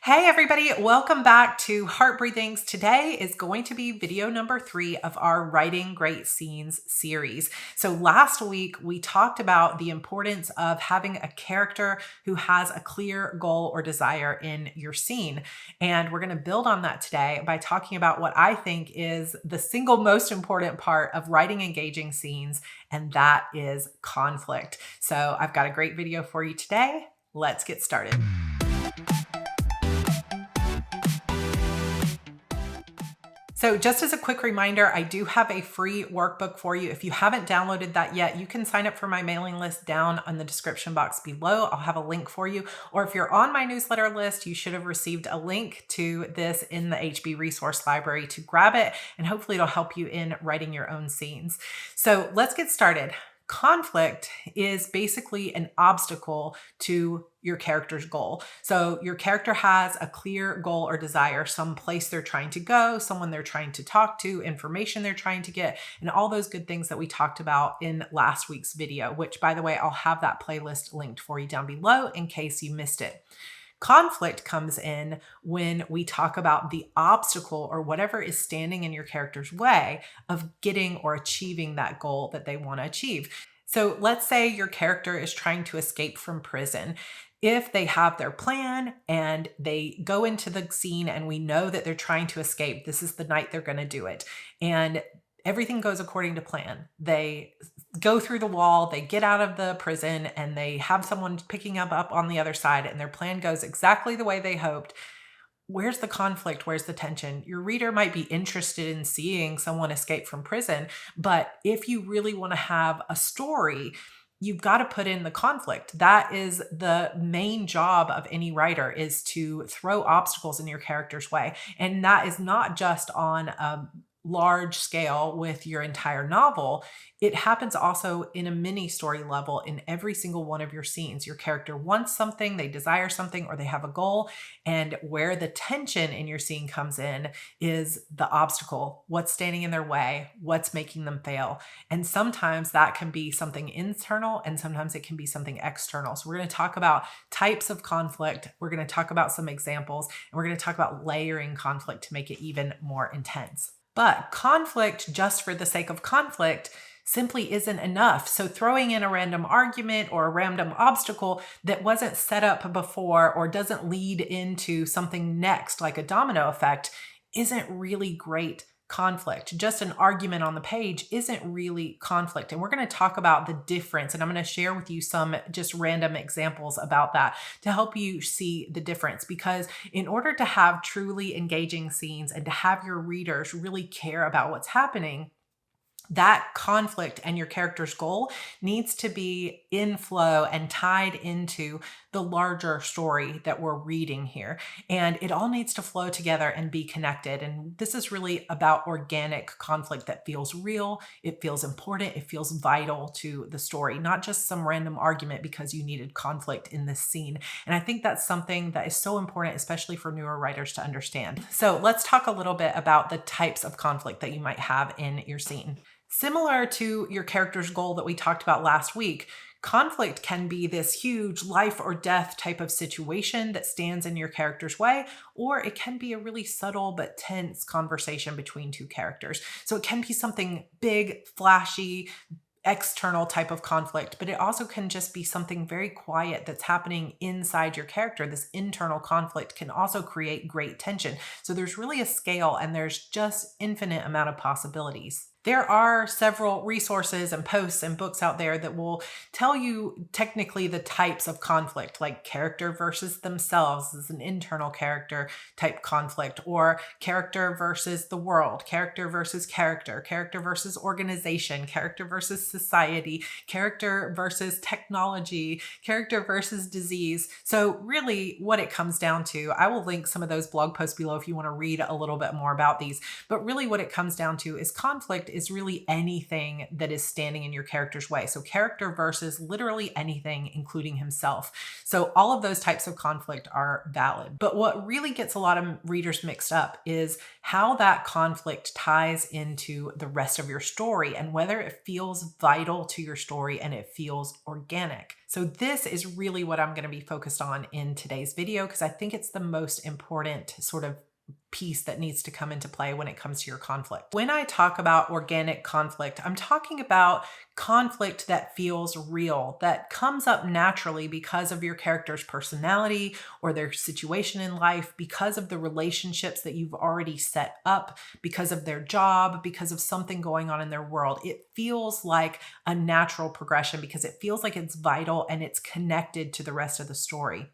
Hey everybody, welcome back to Heart Breathings. Today is going to be video number 3 of our Writing Great Scenes series. So last week we talked about the importance of having a character who has a clear goal or desire in your scene. And we're going to build on that today by talking about what I think is the single most important part of writing engaging scenes, and that is conflict. So I've got a great video for you today. Let's get started. So just as a quick reminder, I do have a free workbook for you. If you haven't downloaded that yet, you can sign up for my mailing list down on the description box below. I'll have a link for you. Or if you're on my newsletter list, you should have received a link to this in the HB resource library to grab it, and hopefully it'll help you in writing your own scenes. So let's get started. Conflict is basically an obstacle to your character's goal. So your character has a clear goal or desire, some place they're trying to go, someone they're trying to talk to, information they're trying to get, and all those good things that we talked about in last week's video, which, by the way, I'll have that playlist linked for you down below in case you missed it. Conflict comes in when we talk about the obstacle or whatever is standing in your character's way of getting or achieving that goal that they want to achieve. So let's say your character is trying to escape from prison. If they have their plan and they go into the scene and we know that they're trying to escape, this is the night they're going to do it. And everything goes according to plan. They go through the wall, they get out of the prison, and they have someone picking up on the other side, and their plan goes exactly the way they hoped. Where's the conflict? Where's the tension? Your reader might be interested in seeing someone escape from prison, but if you really want to have a story, you've got to put in the conflict. That is the main job of any writer, is to throw obstacles in your character's way. And that is not just on a large scale with your entire novel. It happens also in a mini story level in every single one of your scenes. Your character wants something, they desire something, or they have a goal. And where the tension in your scene comes in is the obstacle. What's standing in their way? What's making them fail? And sometimes that can be something internal, and sometimes it can be something external. So we're going to talk about types of conflict. We're going to talk about some examples, and we're going to talk about layering conflict to make it even more intense. But conflict, just for the sake of conflict, simply isn't enough. So throwing in a random argument or a random obstacle that wasn't set up before or doesn't lead into something next, like a domino effect, isn't really great conflict. Just an argument on the page isn't really conflict. And we're going to talk about the difference. And I'm going to share with you some just random examples about that to help you see the difference. Because in order to have truly engaging scenes and to have your readers really care about what's happening, that conflict and your character's goal needs to be in flow and tied into the larger story that we're reading here. And it all needs to flow together and be connected. And this is really about organic conflict that feels real, it feels important, it feels vital to the story, not just some random argument because you needed conflict in this scene. And I think that's something that is so important, especially for newer writers to understand. So let's talk a little bit about the types of conflict that you might have in your scene. Similar to your character's goal that we talked about last week, conflict can be this huge life or death type of situation that stands in your character's way, or it can be a really subtle but tense conversation between two characters. So it can be something big, flashy, external type of conflict, but it also can just be something very quiet that's happening inside your character. This internal conflict can also create great tension. So there's really a scale, and there's just infinite amount of possibilities. There are several resources and posts and books out there that will tell you technically the types of conflict, like character versus themselves is an internal character type conflict, or character versus the world, character versus character, character versus organization, character versus society, character versus technology, character versus disease. So really what it comes down to, I will link some of those blog posts below if you want to read a little bit more about these, but really what it comes down to is conflict is really anything that is standing in your character's way. So character versus literally anything, including himself. So all of those types of conflict are valid. But what really gets a lot of readers mixed up is how that conflict ties into the rest of your story and whether it feels vital to your story and it feels organic. So this is really what I'm going to be focused on in today's video, because I think it's the most important sort of piece that needs to come into play when it comes to your conflict. When I talk about organic conflict, I'm talking about conflict that feels real, that comes up naturally because of your character's personality or their situation in life, because of the relationships that you've already set up, because of their job, because of something going on in their world. It feels like a natural progression because it feels like it's vital and it's connected to the rest of the story.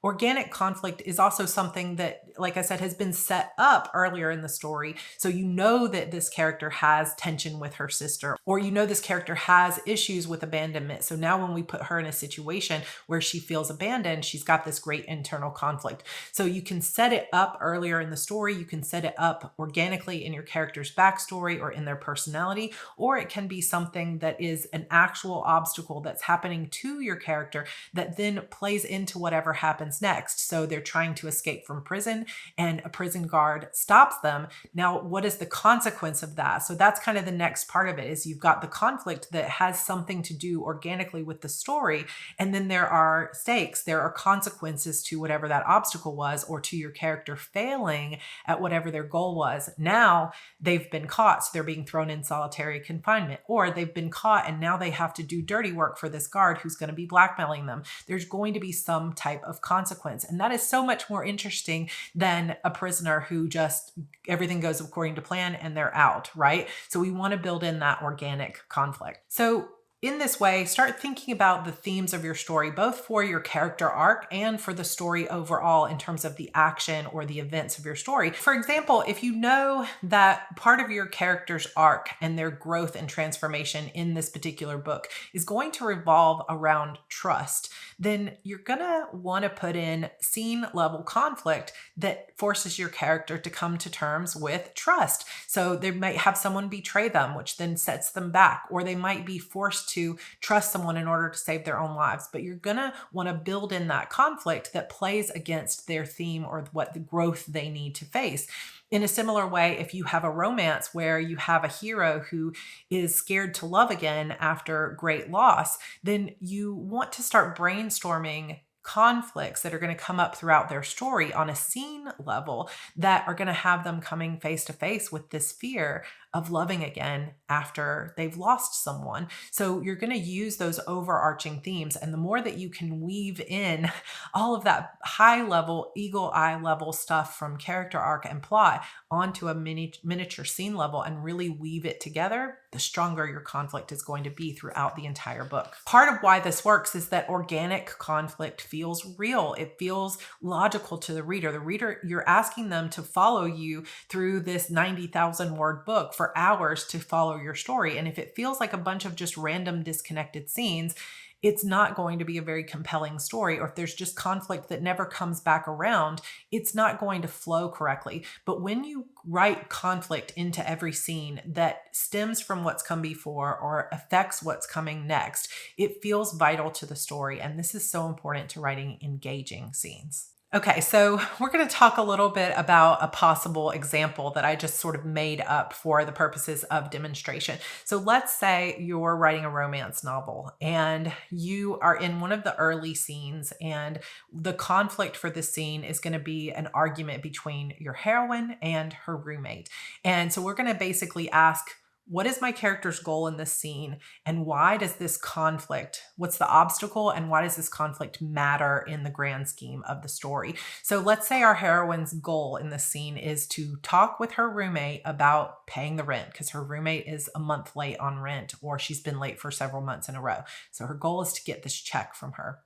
Organic conflict is also something that, like I said, has been set up earlier in the story. So you know that this character has tension with her sister, or you know this character has issues with abandonment. So now when we put her in a situation where she feels abandoned, she's got this great internal conflict. So you can set it up earlier in the story. You can set it up organically in your character's backstory or in their personality, or it can be something that is an actual obstacle that's happening to your character that then plays into whatever happens next. So they're trying to escape from prison and a prison guard stops them. Now, what is the consequence of that? So that's kind of the next part of it, is you've got the conflict that has something to do organically with the story. And then there are stakes, there are consequences to whatever that obstacle was, or to your character failing at whatever their goal was. Now they've been caught, so they're being thrown in solitary confinement, or they've been caught and now they have to do dirty work for this guard who's going to be blackmailing them. There's going to be some type of consequence. And that is so much more interesting than a prisoner who just everything goes according to plan and they're out, right? So we want to build in that organic conflict. So in this way, start thinking about the themes of your story, both for your character arc and for the story overall in terms of the action or the events of your story. For example, if you know that part of your character's arc and their growth and transformation in this particular book is going to revolve around trust, then you're going to want to put in scene level conflict that forces your character to come to terms with trust. So they might have someone betray them, which then sets them back, or they might be forced to trust someone in order to save their own lives. But you're going to want to build in that conflict that plays against their theme or what the growth they need to face. In a similar way, if you have a romance where you have a hero who is scared to love again after great loss, then you want to start brainstorming conflicts that are going to come up throughout their story on a scene level that are going to have them coming face to face with this fear of loving again after they've lost someone. So you're going to use those overarching themes. And the more that you can weave in all of that high level, eagle eye level stuff from character arc and plot onto a miniature scene level and really weave it together, the stronger your conflict is going to be throughout the entire book. Part of why this works is that organic conflict feels real. It feels logical to the reader. The reader, you're asking them to follow you through this 90,000 word book for hours to follow your story. And if it feels like a bunch of just random disconnected scenes, it's not going to be a very compelling story. Or if there's just conflict that never comes back around, it's not going to flow correctly. But when you write conflict into every scene that stems from what's come before or affects what's coming next, it feels vital to the story. And this is so important to writing engaging scenes. Okay, so we're going to talk a little bit about a possible example that I just sort of made up for the purposes of demonstration. So let's say you're writing a romance novel and you are in one of the early scenes, and the conflict for this scene is going to be an argument between your heroine and her roommate. And so we're going to basically ask, what is my character's goal in this scene? And why does this conflict, what's the obstacle, and why does this conflict matter in the grand scheme of the story? So let's say our heroine's goal in this scene is to talk with her roommate about paying the rent, because her roommate is a month late on rent, or she's been late for several months in a row. So her goal is to get this check from her.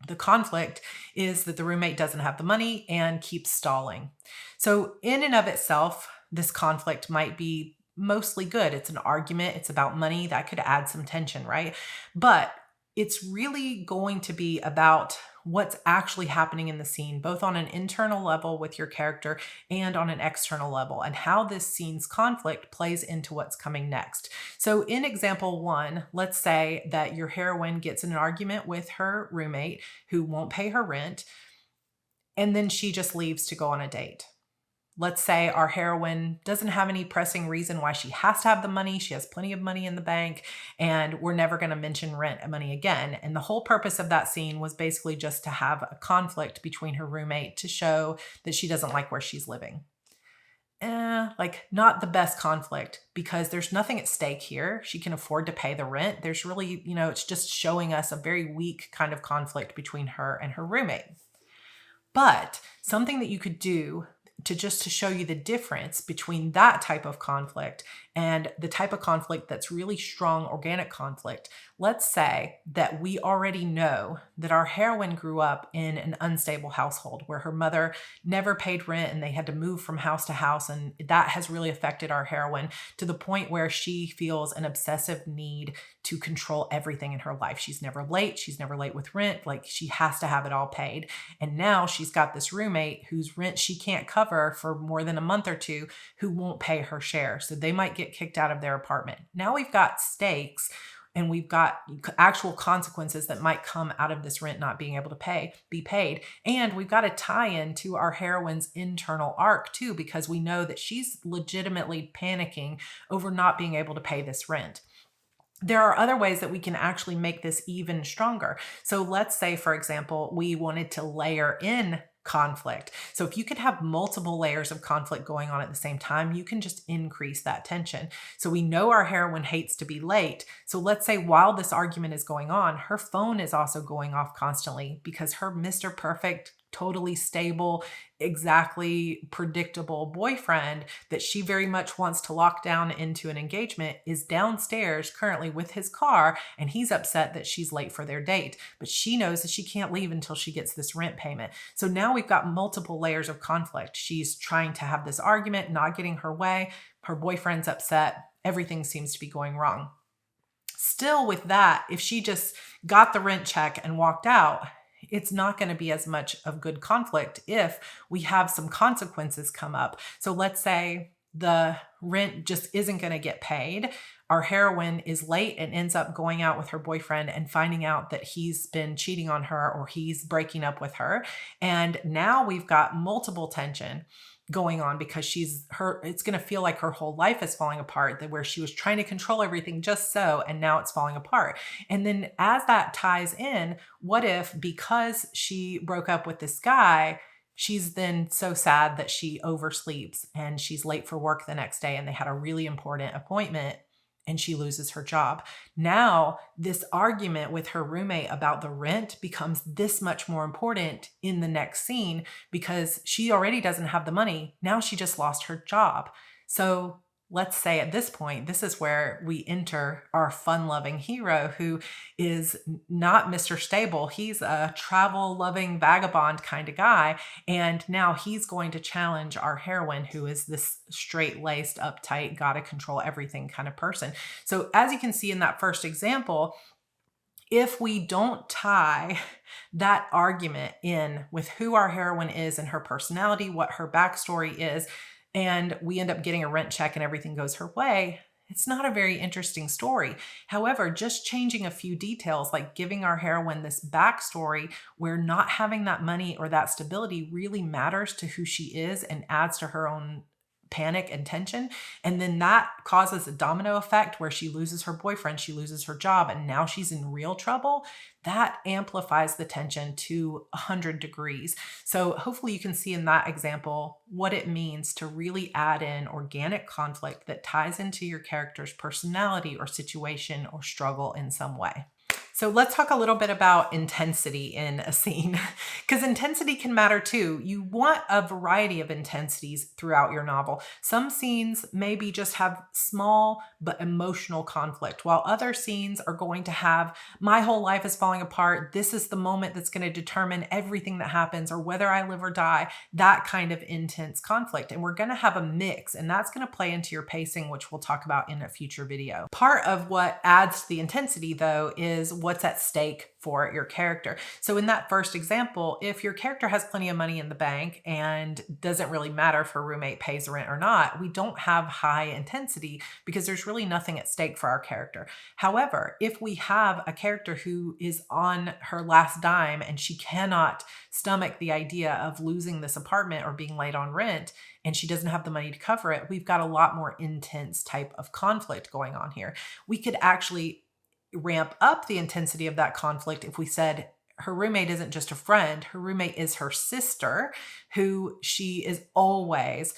The conflict is that the roommate doesn't have the money and keeps stalling. So in and of itself, this conflict might be mostly good. It's an argument. It's about money. That could add some tension, right? But it's really going to be about what's actually happening in the scene, both on an internal level with your character and on an external level, and how this scene's conflict plays into what's coming next. So in example one, let's say that your heroine gets in an argument with her roommate who won't pay her rent, and then she just leaves to go on a date. Let's say our heroine doesn't have any pressing reason why she has to have the money. She has plenty of money in the bank, and we're never going to mention rent money again. And the whole purpose of that scene was basically just to have a conflict between her roommate to show that she doesn't like where she's living. Like not the best conflict, because there's nothing at stake here. She can afford to pay the rent. There's really, it's just showing us a very weak kind of conflict between her and her roommate. But something that you could do to show you the difference between that type of conflict and the type of conflict that's really strong organic conflict. Let's say that we already know that our heroine grew up in an unstable household where her mother never paid rent and they had to move from house to house. And that has really affected our heroine to the point where she feels an obsessive need to control everything in her life. She's never late. She's never late with rent. Like she has to have it all paid. And now she's got this roommate whose rent she can't cover for more than a month or two, who won't pay her share. So they might get kicked out of their apartment. Now we've got stakes and we've got actual consequences that might come out of this rent not being able to be paid. And we've got to tie into our heroine's internal arc too, because we know that she's legitimately panicking over not being able to pay this rent. There are other ways that we can actually make this even stronger. So let's say, for example, we wanted to layer in conflict. So if you could have multiple layers of conflict going on at the same time, you can just increase that tension. So we know our heroine hates to be late. So let's say while this argument is going on, her phone is also going off constantly because her Mr. Perfect, totally stable, exactly predictable boyfriend that she very much wants to lock down into an engagement is downstairs currently with his car, and he's upset that she's late for their date, but she knows that she can't leave until she gets this rent payment. So now we've got multiple layers of conflict. She's trying to have this argument, not getting her way. Her boyfriend's upset. Everything seems to be going wrong. Still with that, if she just got the rent check and walked out, it's not going to be as much of good conflict if we have some consequences come up. So let's say the rent just isn't going to get paid. Our heroine is late and ends up going out with her boyfriend and finding out that he's been cheating on her or he's breaking up with her. And now we've got multiple tension going on because it's going to feel like her whole life is falling apart, that where she was trying to control everything just so, and now it's falling apart. And then as that ties in, what if because she broke up with this guy, she's then so sad that she oversleeps and she's late for work the next day and they had a really important appointment and she loses her job. Now, this argument with her roommate about the rent becomes this much more important in the next scene because she already doesn't have the money. Now she just lost her job. So let's say at this point, this is where we enter our fun-loving hero who is not Mr. Stable. He's a travel-loving vagabond kind of guy. And now he's going to challenge our heroine, who is this straight-laced, uptight, gotta control everything kind of person. So as you can see in that first example, if we don't tie that argument in with who our heroine is and her personality, what her backstory is, and we end up getting a rent check and everything goes her way, it's not a very interesting story. However, just changing a few details, like giving our heroine this backstory where not having that money or that stability really matters to who she is and adds to her own panic and tension. And then that causes a domino effect where she loses her boyfriend, she loses her job, and now she's in real trouble. That amplifies the tension to 100 degrees. So hopefully you can see in that example what it means to really add in organic conflict that ties into your character's personality or situation or struggle in some way. So let's talk a little bit about intensity in a scene, because intensity can matter too. You want a variety of intensities throughout your novel. Some scenes maybe just have small but emotional conflict, while other scenes are going to have, my whole life is falling apart. This is the moment that's going to determine everything that happens or whether I live or die, that kind of intense conflict. And we're going to have a mix, and that's going to play into your pacing, which we'll talk about in a future video. Part of what adds to the intensity though is what what's at stake for your character. So in that first example, if your character has plenty of money in the bank and doesn't really matter if her roommate pays the rent or not, we don't have high intensity because there's really nothing at stake for our character. However, if we have a character who is on her last dime and she cannot stomach the idea of losing this apartment or being late on rent, and she doesn't have the money to cover it, we've got a lot more intense type of conflict going on here. We could actually ramp up the intensity of that conflict if we said her roommate isn't just a friend, her roommate is her sister, who she is always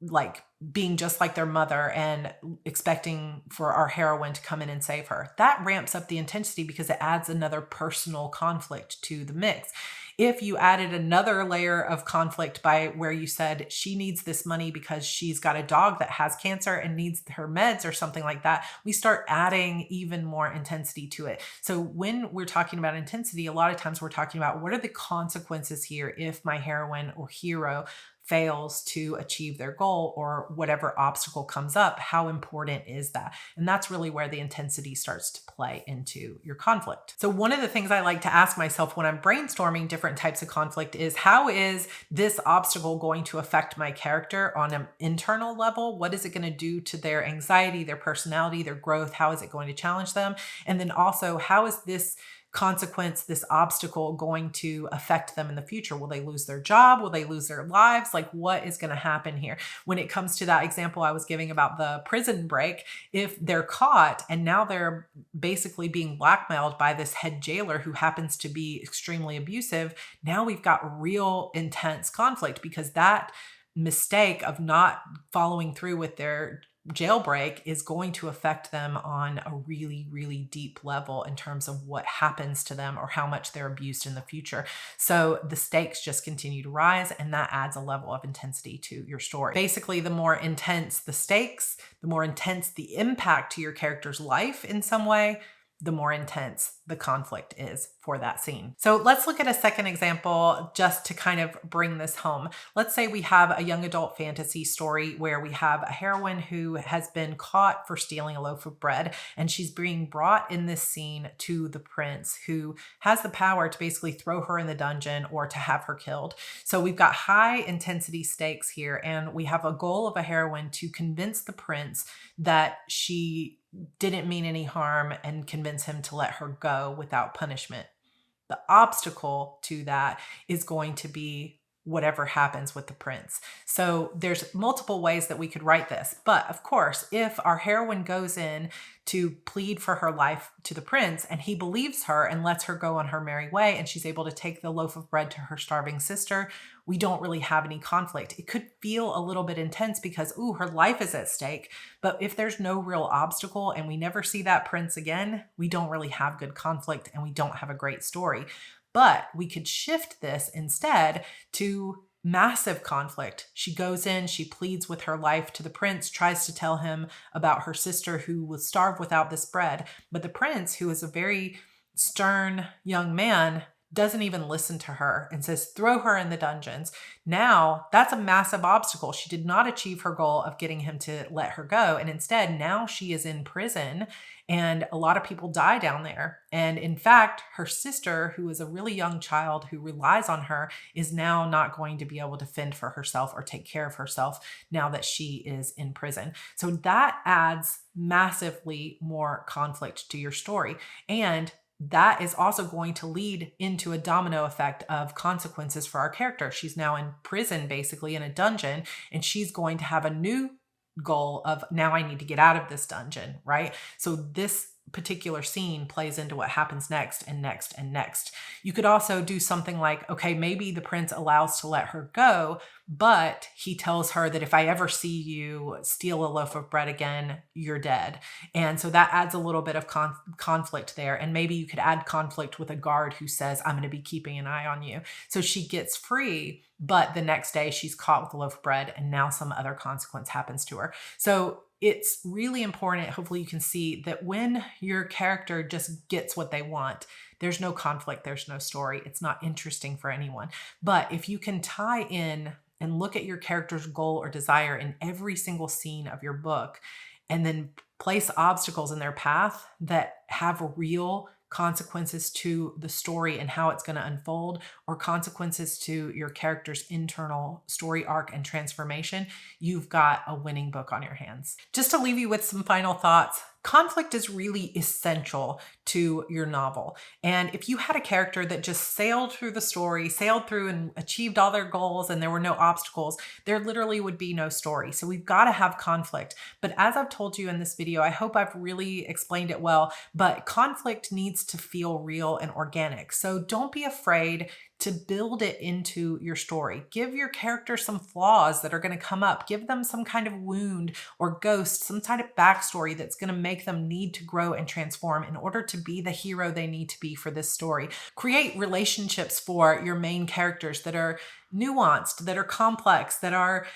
like being just like their mother and expecting for our heroine to come in and save her. That ramps up the intensity because it adds another personal conflict to the mix. If you added another layer of conflict by where you said she needs this money because she's got a dog that has cancer and needs her meds or something like that, we start adding even more intensity to it. So when we're talking about intensity, a lot of times we're talking about what are the consequences here if my heroine or hero fails to achieve their goal or whatever obstacle comes up. How important is that? And that's really where the intensity starts to play into your conflict. So one of the things I like to ask myself when I'm brainstorming different types of conflict is, how is this obstacle going to affect my character on an internal level? What is it going to do to their anxiety, their personality, their growth? How is it going to challenge them? And then also, how is this consequence, this obstacle, going to affect them in the future? Will they lose their job? Will they lose their lives? Like, what is going to happen here? When it comes to that example I was giving about the prison break, if they're caught and now they're basically being blackmailed by this head jailer who happens to be extremely abusive, now we've got real intense conflict because that mistake of not following through with their jailbreak is going to affect them on a really, really deep level in terms of what happens to them or how much they're abused in the future. So the stakes just continue to rise, and that adds a level of intensity to your story. Basically, the more intense the stakes, the more intense the impact to your character's life in some way, the more intense the conflict is for that scene. So let's look at a second example just to kind of bring this home. Let's say we have a young adult fantasy story where we have a heroine who has been caught for stealing a loaf of bread, and she's being brought in this scene to the prince, who has the power to basically throw her in the dungeon or to have her killed. So we've got high intensity stakes here, and we have a goal of a heroine to convince the prince that she didn't mean any harm and convince him to let her go without punishment. The obstacle to that is going to be whatever happens with the prince. So there's multiple ways that we could write this. But of course, if our heroine goes in to plead for her life to the prince and he believes her and lets her go on her merry way and she's able to take the loaf of bread to her starving sister, we don't really have any conflict. It could feel a little bit intense because, ooh, her life is at stake. But if there's no real obstacle and we never see that prince again, we don't really have good conflict and we don't have a great story. But we could shift this instead to massive conflict. She goes in, she pleads with her life to the prince, tries to tell him about her sister who will starve without this bread. But the prince, who is a very stern young man, doesn't even listen to her and says, throw her in the dungeons. Now, that's a massive obstacle. She did not achieve her goal of getting him to let her go. And instead, now she is in prison and a lot of people die down there. And in fact, her sister, who is a really young child who relies on her, is now not going to be able to fend for herself or take care of herself now that she is in prison. So that adds massively more conflict to your story. And that is also going to lead into a domino effect of consequences for our character. She's now in prison, basically in a dungeon, and she's going to have a new goal of, now I need to get out of this dungeon, right? So this particular scene plays into what happens next and next and next. You could also do something like, okay, maybe the prince allows to let her go, but he tells her that if I ever see you steal a loaf of bread again, you're dead. And so that adds a little bit of conflict there. And maybe you could add conflict with a guard who says, I'm going to be keeping an eye on you. So she gets free, but the next day she's caught with a loaf of bread and now some other consequence happens to her. So it's really important, hopefully you can see, that when your character just gets what they want, there's no conflict, there's no story, it's not interesting for anyone. But if you can tie in and look at your character's goal or desire in every single scene of your book, and then place obstacles in their path that have real consequences to the story and how it's going to unfold, or consequences to your character's internal story arc and transformation, you've got a winning book on your hands. Just to leave you with some final thoughts, conflict is really essential to your novel. And if you had a character that just sailed through the story, sailed through and achieved all their goals and there were no obstacles, there literally would be no story. So we've got to have conflict. But as I've told you in this video, I hope I've really explained it well, but conflict needs to feel real and organic. So don't be afraid to build it into your story. Give your character some flaws that are going to come up. Give them some kind of wound or ghost, some kind of backstory that's going to make them need to grow and transform in order to be the hero they need to be for this story. Create relationships for your main characters that are nuanced, that are complex, that are,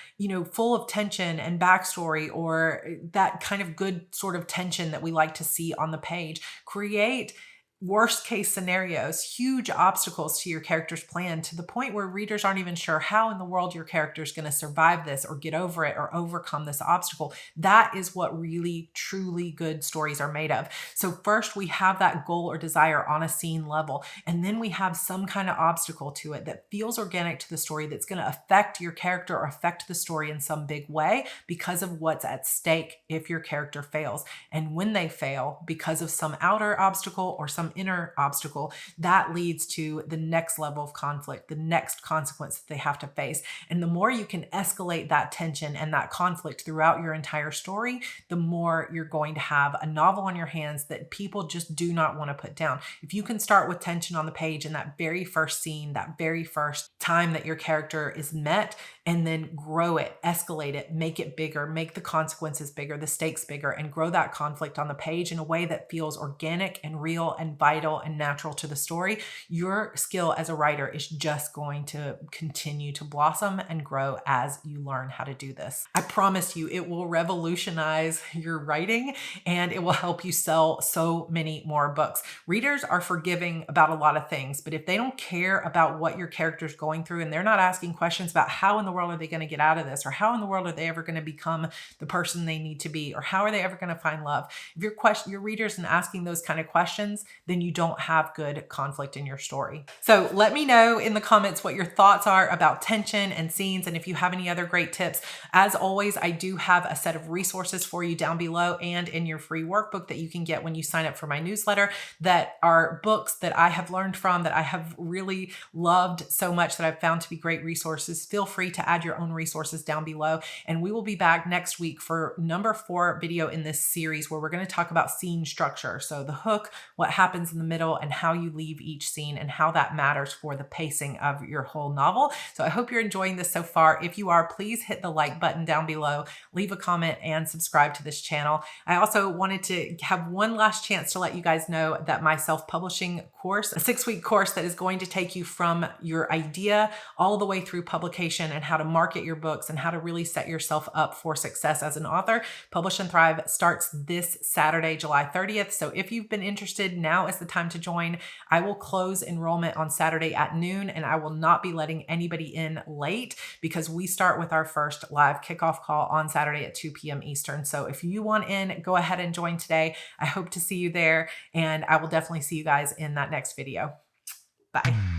full of tension and backstory, or that kind of good sort of tension that we like to see on the page. Create worst case scenarios, huge obstacles to your character's plan, to the point where readers aren't even sure how in the world your character is going to survive this or get over it or overcome this obstacle. That is what really, truly good stories are made of. So first we have that goal or desire on a scene level, and then we have some kind of obstacle to it that feels organic to the story, that's going to affect your character or affect the story in some big way because of what's at stake if your character fails. And when they fail because of some outer obstacle or some inner obstacle, that leads to the next level of conflict, the next consequence that they have to face. And the more you can escalate that tension and that conflict throughout your entire story, the more you're going to have a novel on your hands that people just do not want to put down. If you can start with tension on the page in that very first scene, that very first time that your character is met, and then grow it, escalate it, make it bigger, make the consequences bigger, the stakes bigger, and grow that conflict on the page in a way that feels organic and real and vital and natural to the story, your skill as a writer is just going to continue to blossom and grow as you learn how to do this. I promise you, it will revolutionize your writing and it will help you sell so many more books. Readers are forgiving about a lot of things, but if they don't care about what your character's going through and they're not asking questions about how in the world are they going to get out of this, or how in the world are they ever going to become the person they need to be, or how are they ever going to find love, if your readers isn't asking those kind of questions, then you don't have good conflict in your story. So let me know in the comments what your thoughts are about tension and scenes, and if you have any other great tips. As always, I do have a set of resources for you down below and in your free workbook that you can get when you sign up for my newsletter, that are books that I have learned from, that I have really loved so much, that I've found to be great resources. Feel free to add your own resources down below. And we will be back next week for number 4 video in this series, where we're going to talk about scene structure. So the hook, what happens in the middle, and how you leave each scene, and how that matters for the pacing of your whole novel. So I hope you're enjoying this so far. If you are, please hit the like button down below, leave a comment, and subscribe to this channel. I also wanted to have one last chance to let you guys know that my self-publishing course, a 6-week course that is going to take you from your idea all the way through publication, and how to market your books and how to really set yourself up for success as an author. Publish and Thrive starts this Saturday, July 30th. So if you've been interested, now is the time to join. I will close enrollment on Saturday at noon, and I will not be letting anybody in late, because we start with our first live kickoff call on Saturday at 2 p.m. Eastern. So if you want in, go ahead and join today. I hope to see you there, and I will definitely see you guys in that next video. Bye.